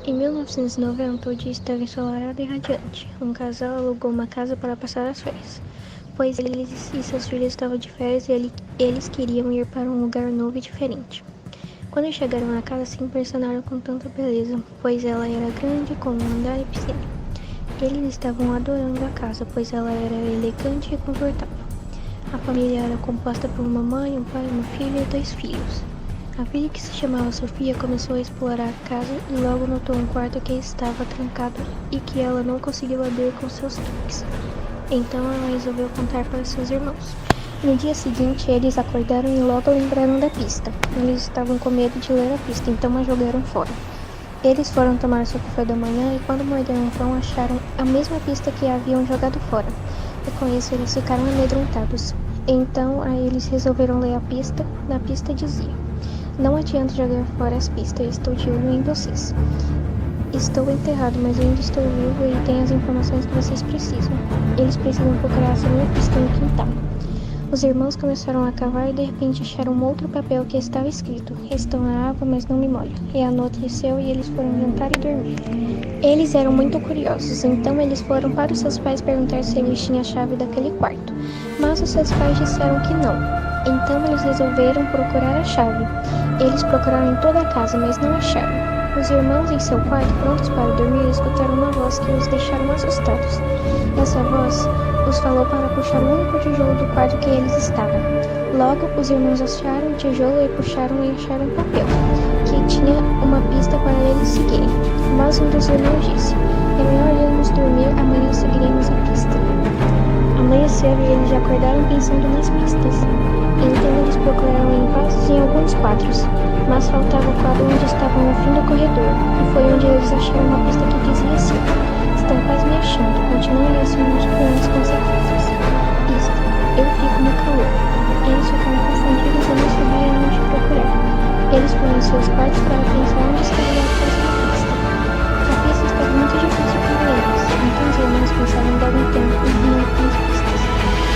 Em 1990, o dia estava ensolarado e radiante. Um casal alugou uma casa para passar as férias, pois eles e seus filhos estavam de férias e eles queriam ir para um lugar novo e diferente. Quando chegaram na casa, se impressionaram com tanta beleza, pois ela era grande, com um andar e piscina. Eles estavam adorando a casa, pois ela era elegante e confortável. A família era composta por uma mãe, um pai, uma filha e 2 filhos. A filha, que se chamava Sofia, começou a explorar a casa e logo notou um quarto que estava trancado e que ela não conseguiu abrir com seus toques. Então ela resolveu contar para seus irmãos. No dia seguinte, eles acordaram e logo lembraram da pista. Eles estavam com medo de ler a pista, então a jogaram fora. Eles foram tomar seu café da manhã e quando morderam o pão acharam a mesma pista que haviam jogado fora. E com isso eles ficaram amedrontados. Então aí eles resolveram ler a pista. Na pista dizia: "Não adianta jogar fora as pistas, estou de olho em vocês. Estou enterrado, mas ainda estou vivo e tenho as informações que vocês precisam. Eles precisam procurar a segunda pista no quintal." Os irmãos começaram a cavar e de repente acharam um outro papel que estava escrito: "Estou na água, mas não me molho." E anoiteceu e eles foram jantar e dormir. Eles eram muito curiosos, então eles foram para os seus pais perguntar se eles tinham a chave daquele quarto. Mas os seus pais disseram que não. Então eles resolveram procurar a chave. Eles procuraram em toda a casa, mas não acharam. Os irmãos em seu quarto, prontos para dormir, escutaram uma voz que os deixaram assustados. Essa voz os falou para puxar o único tijolo do quarto que eles estavam. Logo, os irmãos acharam o tijolo e puxaram e acharam um papel, que tinha uma pista para eles seguirem. Mas um dos irmãos disse: "É melhor irmos dormir, amanhã seguiremos a pista." Amanheceu e eles acordaram pensando nas pistas. Então eles procuraram em vasos e em alguns quadros, mas faltava o quadro onde estava no fim do corredor, e foi onde eles acharam uma pista que dizia assim: "Estão quase me achando, continuem assim nos planos consequências." Pista: "Eu fico no calor." Eles ficaram confundidos e não sabiam onde procurar. Eles foram em seus quartos para pensar onde estaria a próxima pista. A pista estava muito difícil para eles, então os irmãos pensaram logo um tempo e vinham com as pistas.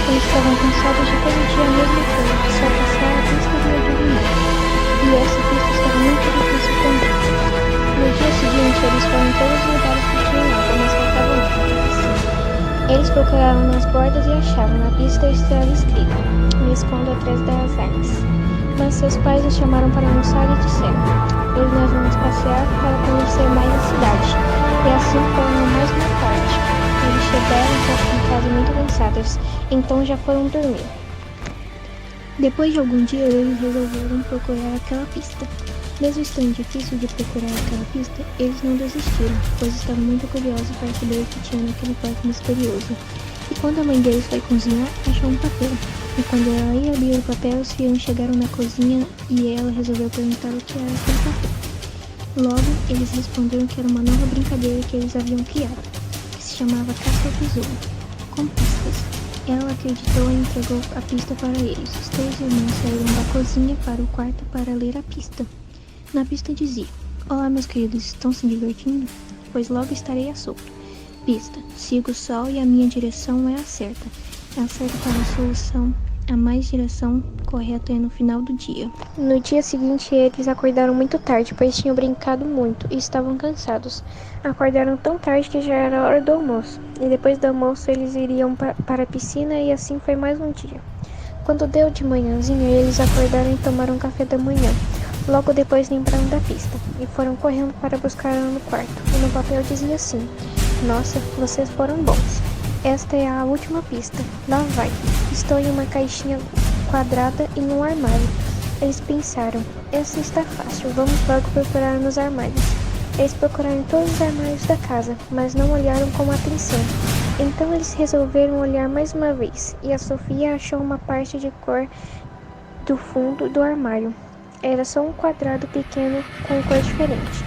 Eles estavam cansados de todo dia a mesma coisa, só passar a pista e adivinhar. E essa pista estava muito difícil também. No dia seguinte, eles foram em todos os lugares que tinham água, mas faltava uma. Eles procuraram nas bordas e acharam. Na pista estava escrito: "Me escondo atrás das árvores." Mas seus pais os chamaram para almoçar e disseram: "Hoje nós vamos passear para conhecer mais a cidade." E assim foram mais uma tarde. Eles chegaram em casa muito cansados, então já foram dormir. Depois de algum dia, eles resolveram procurar aquela pista. Mesmo estando difícil de procurar aquela pista, eles não desistiram, pois estavam muito curiosos para saber o que tinha naquele quarto misterioso. E quando a mãe deles foi cozinhar, achou um papel. E quando ela ia abrir o papel, os filhos chegaram na cozinha e ela resolveu perguntar o que era aquele papel. Logo, eles responderam que era uma nova brincadeira que eles haviam criado, que se chamava Caça ao Tesouro, com pistas. Ela acreditou e entregou a pista para eles. Os 3 irmãos saíram da cozinha para o quarto para ler a pista. Na pista dizia: "Olá, meus queridos, estão se divertindo? Pois logo estarei a solto." Pista: "Sigo o sol e a minha direção é a certa. É a certa para a solução. A mais direção correta é no final do dia." No dia seguinte, eles acordaram muito tarde, pois tinham brincado muito e estavam cansados. Acordaram tão tarde que já era hora do almoço. E depois do almoço, eles iriam para a piscina e assim foi mais um dia. Quando deu de manhãzinha, eles acordaram e tomaram café da manhã. Logo depois lembraram da pista e foram correndo para buscar ela no quarto. E no papel dizia assim: "Nossa, vocês foram bons. Esta é a última pista. Lá vai. Estou em uma caixinha quadrada e num armário." Eles pensaram: "Essa está fácil, vamos logo procurar nos armários." Eles procuraram em todos os armários da casa, mas não olharam com atenção. Então eles resolveram olhar mais uma vez, e a Sofia achou uma parte de cor do fundo do armário. Era só um quadrado pequeno com cor diferente.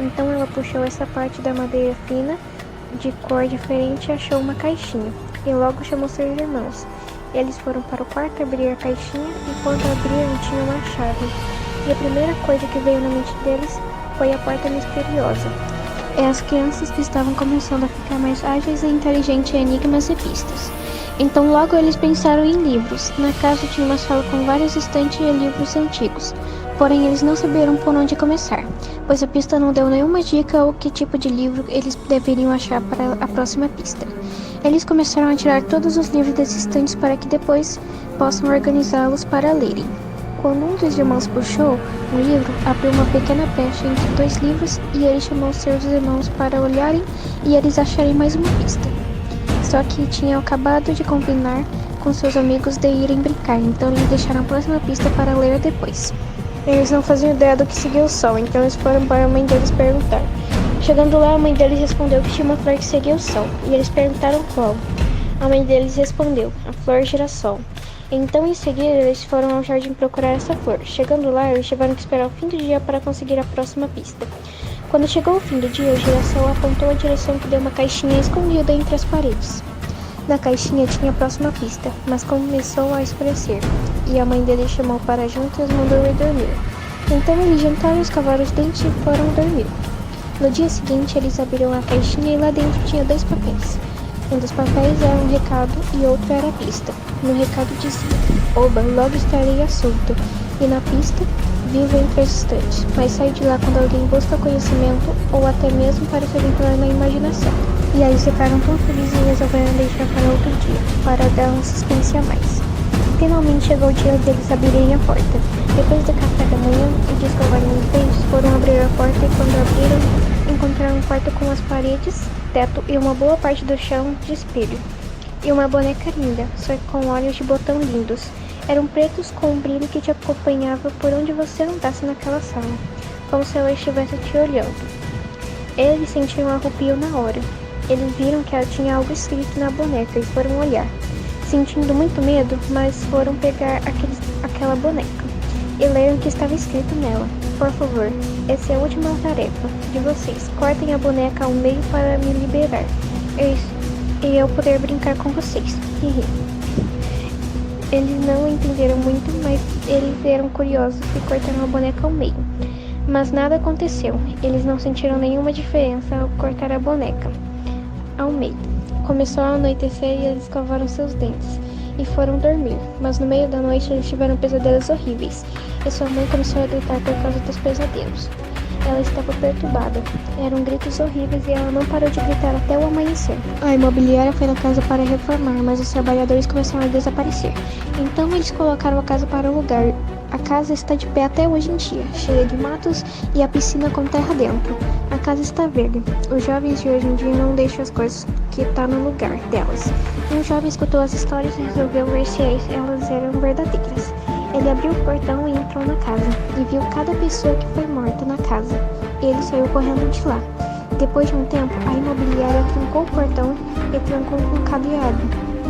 Então ela puxou essa parte da madeira fina, de cor diferente, e achou uma caixinha. E logo chamou seus irmãos. Eles foram para o quarto abrir a caixinha, e quando abriram tinha uma chave. E a primeira coisa que veio na mente deles foi a porta misteriosa. As crianças que estavam começando a ficar mais ágeis e inteligentes em enigmas e pistas. Então logo eles pensaram em livros. Na casa tinha uma sala com vários estantes e livros antigos, Porém, eles não saberam por onde começar, pois a pista não deu nenhuma dica ou que tipo de livro eles deveriam achar para a próxima pista. Eles começaram a tirar todos os livros das estantes para que depois possam organizá-los para lerem. Quando um dos irmãos puxou um livro, abriu uma pequena brecha entre dois livros e ele chamou seus irmãos para olharem e eles acharem mais uma pista. Só que tinham acabado de combinar com seus amigos de irem brincar, então eles deixaram a próxima pista para ler depois. Eles não faziam ideia do que seguia o sol, então eles foram para a mãe deles perguntar. Chegando lá, a mãe deles respondeu que tinha uma flor que seguia o sol, e eles perguntaram qual. A mãe deles respondeu, a flor girassol. Então, em seguida, eles foram ao jardim procurar essa flor. Chegando lá, eles tiveram que esperar o fim do dia para conseguir a próxima pista. Quando chegou o fim do dia, o girassol apontou a direção que deu uma caixinha escondida entre as paredes. Na caixinha tinha a próxima pista, mas começou a escurecer, e a mãe dele chamou para junto e os mandou ir dormir. Então eles jantaram, escovaram os dentes e foram dormir. No dia seguinte, eles abriram a caixinha e lá dentro tinha 2 papéis. Um dos papéis era um recado e outro era a pista. No recado dizia, Oba, logo estarei assunto, e na pista, viva entre as estantes, mas sai de lá quando alguém busca conhecimento ou até mesmo para se aventurar na imaginação. E aí eles ficaram tão felizes e resolveram deixar para outro dia, para dar um suspense a mais. Finalmente chegou o dia deles abrirem a porta. Depois do café da manhã e de escovarem os dentes, foram abrir a porta e quando abriram, encontraram um quarto com as paredes, teto e uma boa parte do chão de espelho. E uma boneca linda, só com olhos de botão lindos. Eram pretos com um brilho que te acompanhava por onde você andasse naquela sala, como se ela estivesse te olhando. Eles sentiram um arrepio na hora. Eles viram que ela tinha algo escrito na boneca e foram olhar, sentindo muito medo, mas foram pegar aquela boneca e leram que estava escrito nela. Por favor, essa é a última tarefa de vocês. Cortem a boneca ao meio para me liberar e eu poder brincar com vocês. Eles não entenderam muito, mas eles eram curiosos e cortaram a boneca ao meio. Mas nada aconteceu. Eles não sentiram nenhuma diferença ao cortar a boneca ao meio. Começou a anoitecer e eles escovaram seus dentes e foram dormir. Mas no meio da noite eles tiveram pesadelos horríveis e sua mãe começou a gritar por causa dos pesadelos. Ela estava perturbada. Eram gritos horríveis e ela não parou de gritar até o amanhecer. A imobiliária foi na casa para reformar, mas os trabalhadores começaram a desaparecer. Então eles colocaram a casa para alugar. A casa está de pé até hoje em dia, cheia de matos e a piscina com terra dentro. A casa está verde. Os jovens de hoje em dia não deixam as coisas que estão no lugar delas. Um jovem escutou as histórias e resolveu ver se elas eram verdadeiras. Ele abriu o portão e entrou na casa, e viu cada pessoa que foi morta na casa. Ele saiu correndo de lá. Depois de um tempo, a imobiliária trancou o portão e trancou com um cadeado.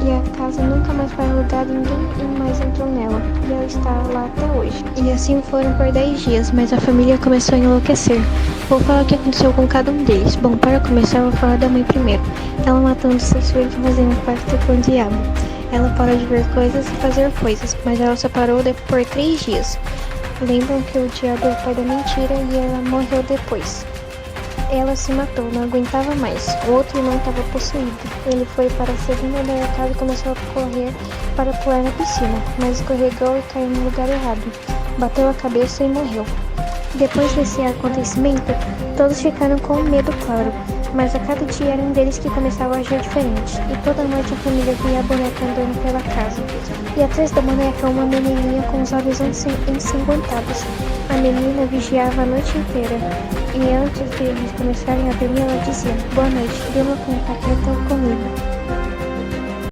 E a casa nunca mais foi alugada, ninguém mais entrou nela, e ela está lá até hoje. E assim foram por 10 dias, mas a família começou a enlouquecer. Vou falar o que aconteceu com cada um deles. Bom, para começar, vou falar da mãe primeiro. Ela matando seus filhos e fazendo pacto com o diabo. Ela parou de ver coisas e fazer coisas, mas ela só parou por 3 dias. Lembram que o diabo é o pai da mentira e ela morreu depois. Ela se matou, não aguentava mais. O outro irmão estava possuído. Ele foi para a segunda andar da casa e começou a correr para pular na piscina, mas escorregou e caiu no lugar errado. Bateu a cabeça e morreu. Depois desse acontecimento, todos ficaram com medo, claro. Mas a cada dia era um deles que começava a agir diferente. E toda noite a família via a boneca andando pela casa. E atrás da boneca uma menininha com os olhos ensanguentados. A menina vigiava a noite inteira. E antes de eles começarem a dormir, ela dizia, boa noite, durma com o paquete ou comigo.